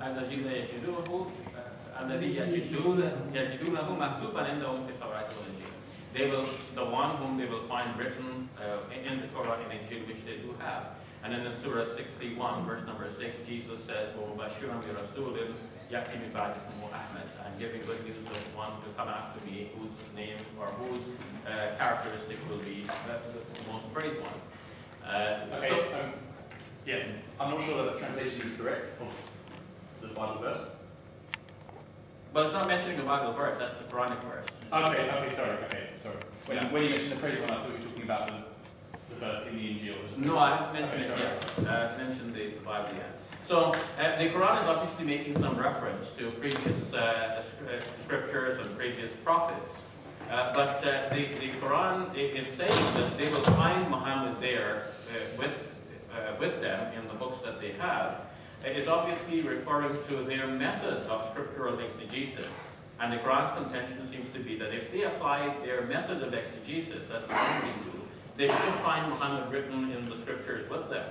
الذين يجدونه الذي يجدونه مكتوبا عندهم في التوراة والإنجيل. They will, the one whom they will find written in the Torah and Injil, which they do have. And then in Surah 61, verse number 6, Jesus says, وَمُبَشِّرًا بِرَسُولٍ يَأْتِي مِن بَعْدِي اسْمُهُ أَحْمَدَ. I'm giving good news of one to come after me, whose name or whose characteristic will be the most praised one. Yeah, I'm not sure that the translation is correct of the Bible verse. But it's not mentioning a Bible verse, that's the Quranic verse. Okay, sorry. When you mentioned the praise one, I thought you were talking about the verse in the Injil. No, I haven't mentioned it yet. I haven't mentioned the Bible yet. So, the Quran is obviously making some reference to previous scriptures and previous prophets. But the Quran, in saying that they will find Muhammad there with them in the books that they have, is obviously referring to their method of scriptural exegesis. And the Quran's contention seems to be that if they apply their method of exegesis, as they do, they should find Muhammad written in the scriptures with them.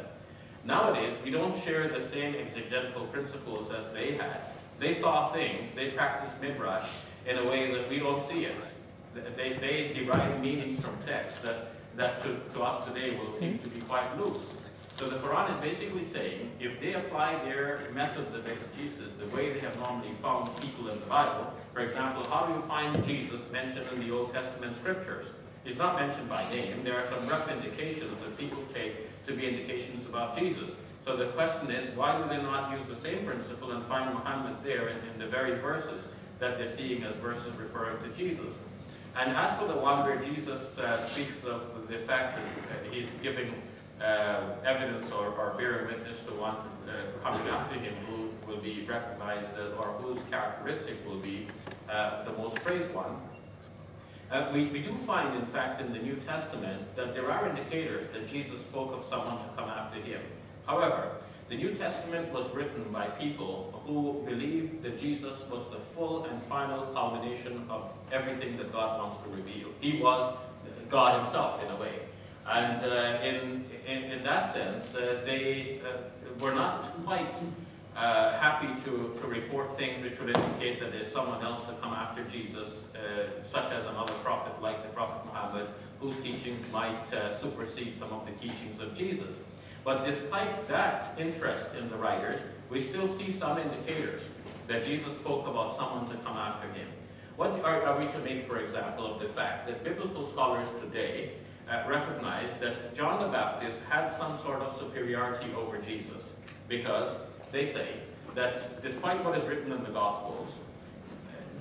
Nowadays, we don't share the same exegetical principles as they had. They saw things, they practiced midrash in a way that we don't see it. They derive meanings from text that to us today will seem to be quite loose. So the Quran is basically saying, if they apply their methods of exegesis the way they have normally found people in the Bible, for example, how do you find Jesus mentioned in the Old Testament scriptures? He's not mentioned by name. There are some rough indications that people take to be indications about Jesus. So the question is, why do they not use the same principle and find Muhammad there in the very verses that they're seeing as verses referring to Jesus? And as for the one where Jesus speaks of the fact that he's giving evidence or bearing witness to one coming after him who will be recognized as, or whose characteristic will be the most praised one, we do find, in fact, in the New Testament that there are indicators that Jesus spoke of someone to come after him. However, the New Testament was written by people who believed that Jesus was the full and final culmination of everything that God wants to reveal. He was God himself, in a way. And in that sense, they were not quite happy to report things which would indicate that there's someone else to come after Jesus, such as another prophet like the Prophet Muhammad, whose teachings might supersede some of the teachings of Jesus. But despite that interest in the writers, we still see some indicators that Jesus spoke about someone to come after him. What are we to make, for example, of the fact that biblical scholars today recognize that John the Baptist had some sort of superiority over Jesus, because they say that despite what is written in the Gospels,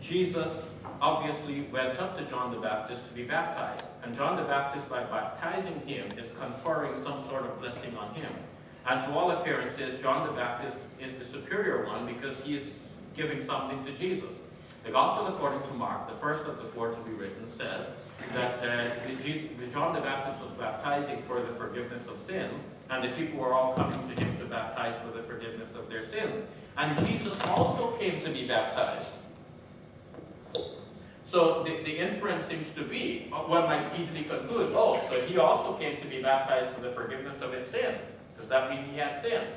Jesus obviously went up to John the Baptist to be baptized. And John the Baptist, by baptizing him, is conferring some sort of blessing on him. And to all appearances, John the Baptist is the superior one because he is giving something to Jesus. The Gospel according to Mark, the first of the four to be written, says that John the Baptist was baptizing for the forgiveness of sins, and the people were all coming to him to baptize for the forgiveness of their sins. And Jesus also came to be baptized. So the inference seems to be, one might easily conclude, oh, so he also came to be baptized for the forgiveness of his sins. Does that mean he had sins?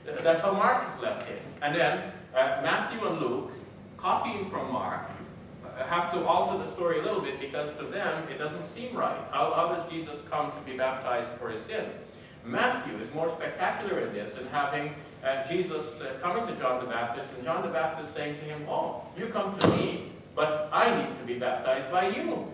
That's how Mark is left in. And then Matthew and Luke, copying from Mark, have to alter the story a little bit because to them it doesn't seem right. How does Jesus come to be baptized for his sins? Matthew is more spectacular in this, in having Jesus coming to John the Baptist, and John the Baptist saying to him, oh, you come to me, but I need to be baptized by you.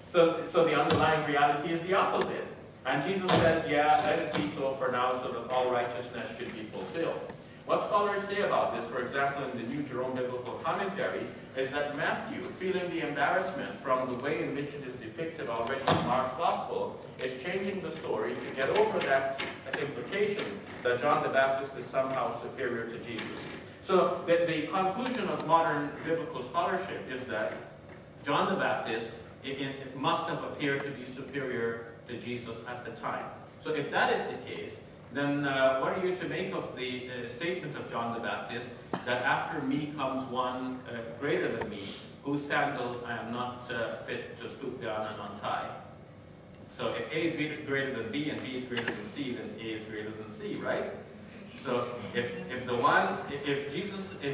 So the underlying reality is the opposite. And Jesus says, yeah, let it be so for now, so that all righteousness should be fulfilled. What scholars say about this, for example, in the New Jerome Biblical Commentary, is that Matthew, feeling the embarrassment from the way in which it is depicted already in Mark's Gospel, is changing the story to get over that implication that John the Baptist is somehow superior to Jesus. So the conclusion of modern biblical scholarship is that John the Baptist it must have appeared to be superior to Jesus at the time. So if that is the case, then what are you to make of the statement of John the Baptist that after me comes one greater than me, whose sandals I am not fit to stoop down and untie? So if A is greater than B and B is greater than C, then A is greater than C, right? So if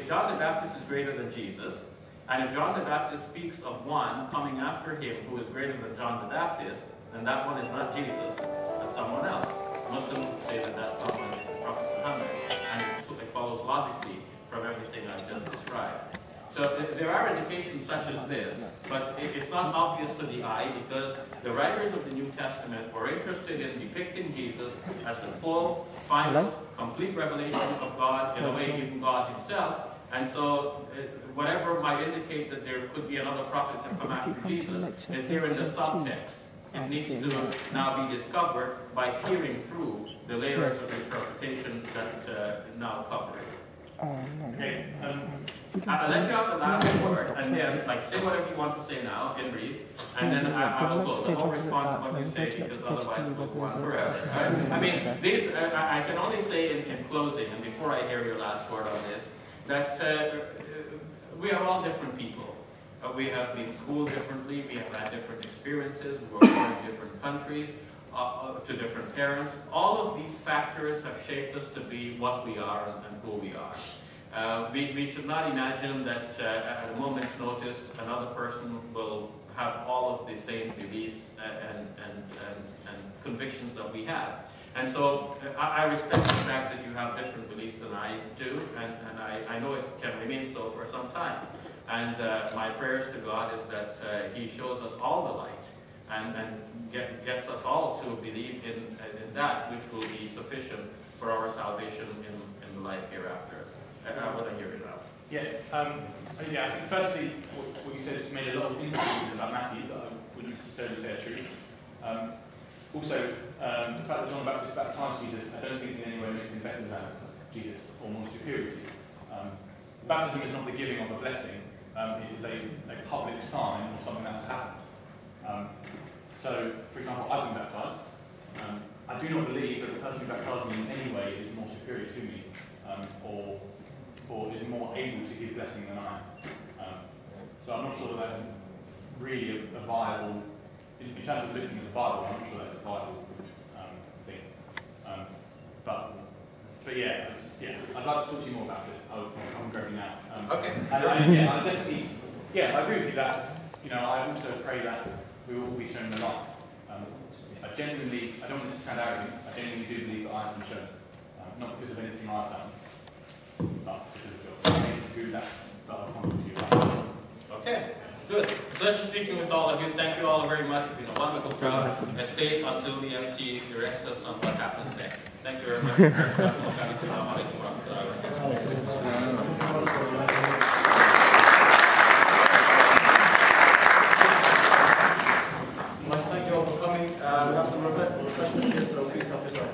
John the Baptist is greater than Jesus, and if John the Baptist speaks of one coming after him who is greater than John the Baptist, then that one is not Jesus, that's someone else. Muslims say that that someone is the Prophet Muhammad, and it follows logically from everything I've just described. So there are indications such as this, but it's not obvious to the eye because the writers of the New Testament were interested in depicting Jesus as the full, final, complete revelation of God, in a way even God himself. And so whatever might indicate that there could be another prophet to come after Jesus is there in the subtext. It needs to now be discovered by peering through the layers of interpretation that now cover it. Okay. I'll let you have the last word, and then say whatever you want to say now, in brief, and then I will close. I won't respond to what you say because otherwise we'll go on forever. Right? I mean, I can only say in closing, and before I hear your last word on this, that we are all different people. We have been schooled differently, we have had different experiences, we were born in different countries, to different parents. All of these factors have shaped us to be what we are and who we are. We should not imagine that at a moment's notice another person will have all of the same beliefs and convictions that we have. And so I respect the fact that you have different beliefs than I do, and I know it can remain so for some time. And my prayers to God is that He shows us all the light and gets us all to believe in that which will be sufficient for our salvation in the life hereafter. I want to hear it out. I think firstly, what you said made a lot of influences about Matthew that I wouldn't necessarily say are true. Also, the fact that John the Baptist baptized Jesus, I don't think in any way makes him better than Jesus or more superior to you. Baptism is not the giving of a blessing, it is a public sign of something that has happened. So, for example, I've been baptized. I do not believe that the person who baptized me in any way is more superior to me or is more able to give blessing than I am. So I'm not sure that that's really a viable, in terms of looking at the Bible, I'm not sure that's a viable thing. But yeah, I'd like to talk to you more about it. I'm grabbing now. Okay. I definitely, I agree with you that, I also pray that we will all be shown the light. I don't want this to sound arrogant, I genuinely do believe that I have been shown. Not because of anything I've done, but because of your things to do that I'll come to you about. Okay, good. Pleasure speaking with all of you. Thank you all very much. It's been a wonderful crowd. Stay until the MC directs us on what happens next. Thank you very much. Thank you all for coming. We have some refreshments here, so please help yourself.